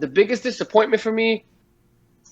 The biggest disappointment for me,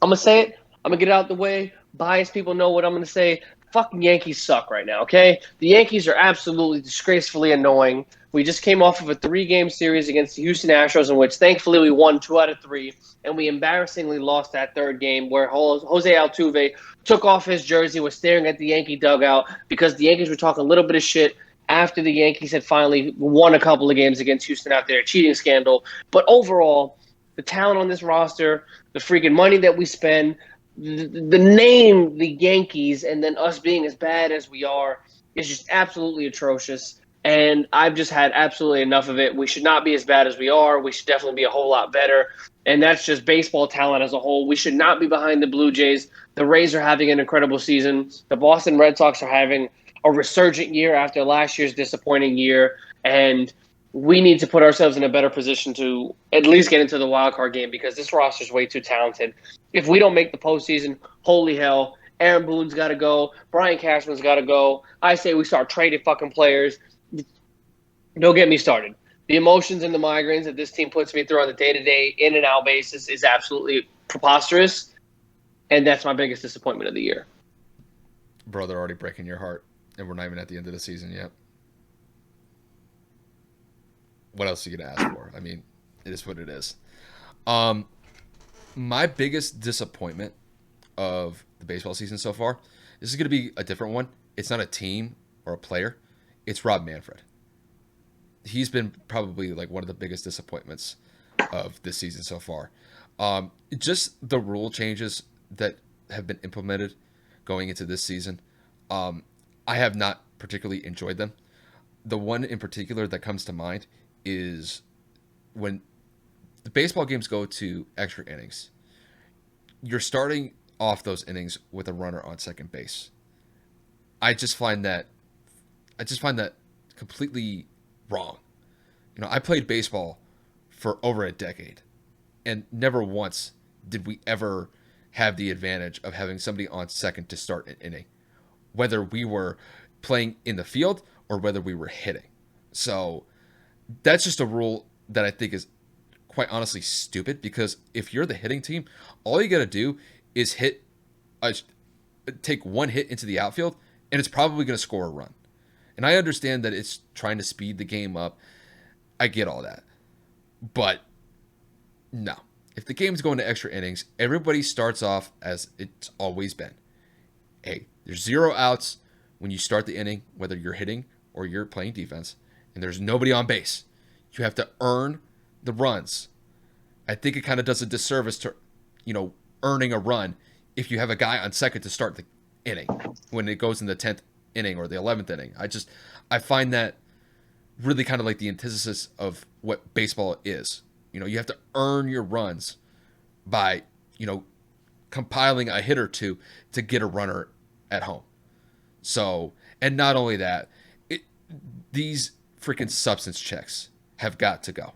I'm going to say it. I'm going to get it out the way. Biased people know what I'm going to say. Fucking Yankees suck right now, okay? The Yankees are absolutely disgracefully annoying. We just came off of a 3-game series against the Houston Astros in which thankfully we won 2 out of 3, and we embarrassingly lost that 3rd game where Jose Altuve took off his jersey, was staring at the Yankee dugout because the Yankees were talking a little bit of shit after the Yankees had finally won a couple of games against Houston after their cheating scandal. But overall, the talent on this roster, the freaking money that we spend, the name, the Yankees, and then us being as bad as we are is just absolutely atrocious. And I've just had absolutely enough of it. We should not be as bad as we are. We should definitely be a whole lot better. And that's just baseball talent as a whole. We should not be behind the Blue Jays. The Rays are having an incredible season. The Boston Red Sox are having a resurgent year after last year's disappointing year. And we need to put ourselves in a better position to at least get into the wild card game because this roster is way too talented. If we don't make the postseason, holy hell, Aaron Boone's got to go. Brian Cashman's got to go. I say we start trading fucking players. Don't get me started. The emotions and the migraines that this team puts me through on the day-to-day, in-and-out basis is absolutely preposterous, and that's my biggest disappointment of the year. Bro, they're already breaking your heart, and we're not even at the end of the season yet. What else are you going to ask for? I mean, it is what it is. My biggest disappointment of the baseball season so far, this is going to be a different one. It's not a team or a player. It's Rob Manfred. He's been probably like one of the biggest disappointments of this season so far. Just the rule changes that have been implemented going into this season, I have not particularly enjoyed them. The one in particular that comes to mind is when the baseball games go to extra innings, you're starting off those innings with a runner on second base. I just find that completely wrong. You know, I played baseball for over a decade, and never once did we ever have the advantage of having somebody on second to start an inning, whether we were playing in the field or whether we were hitting. So that's just a rule that I think is quite honestly stupid, because if you're the hitting team, all you got to do is take one hit into the outfield, and it's probably going to score a run. And I understand that it's trying to speed the game up. I get all that. But no. If the game's going to extra innings, everybody starts off as it's always been. Hey, there's 0 outs when you start the inning, whether you're hitting or you're playing defense, and there's nobody on base. You have to earn the runs. I think it kind of does a disservice to, earning a run if you have a guy on second to start the inning when it goes in the 10th inning or the 11th inning. I find that really kind of like the antithesis of what baseball is. You have to earn your runs by, compiling a hit or two to get a runner at home. So, and not only that, these freaking substance checks have got to go.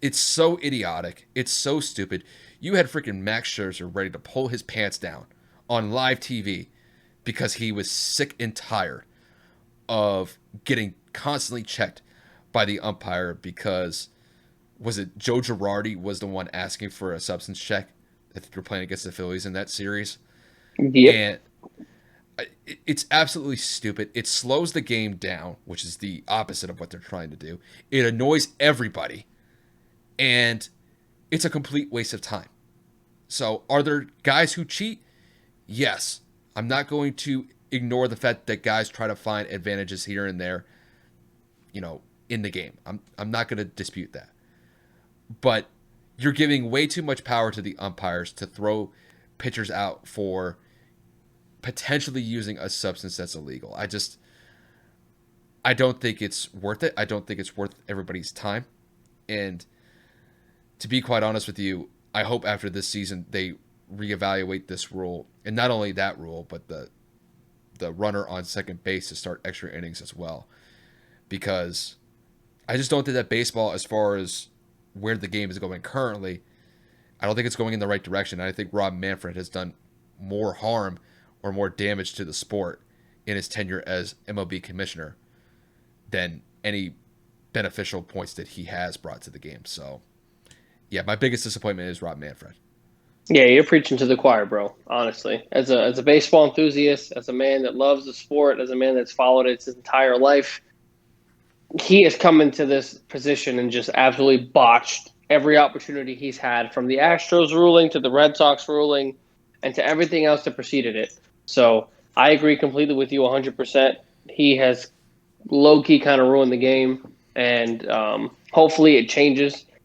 It's so idiotic. It's so stupid. You had freaking Max Scherzer ready to pull his pants down on live TV because he was sick and tired of getting constantly checked by the umpire because, was it Joe Girardi was the one asking for a substance check if you're playing against the Phillies in that series? Yep. And it's absolutely stupid. It slows the game down, which is the opposite of what they're trying to do. It annoys everybody, and it's a complete waste of time. So are there guys who cheat? Yes. I'm not going to ignore the fact that guys try to find advantages here and there, in the game. I'm not going to dispute that. But you're giving way too much power to the umpires to throw pitchers out for potentially using a substance that's illegal. I don't think it's worth it. I don't think it's worth everybody's time. And to be quite honest with you, I hope after this season they reevaluate this rule, and not only that rule, but the runner on second base to start extra innings as well. Because I just don't think that baseball, as far as where the game is going currently, I don't think it's going in the right direction. I think Rob Manfred has done more harm or more damage to the sport in his tenure as MLB commissioner than any beneficial points that he has brought to the game. So Yeah, my biggest disappointment is Rob Manfred. Yeah, you're preaching to the choir, bro. Honestly, as a baseball enthusiast, as a man that loves the sport, as a man that's followed it his entire life, he has come into this position and just absolutely botched every opportunity he's had, from the Astros ruling to the Red Sox ruling, and to everything else that preceded it. So I agree completely with you 100%. He has low key kind of ruined the game, and hopefully it changes.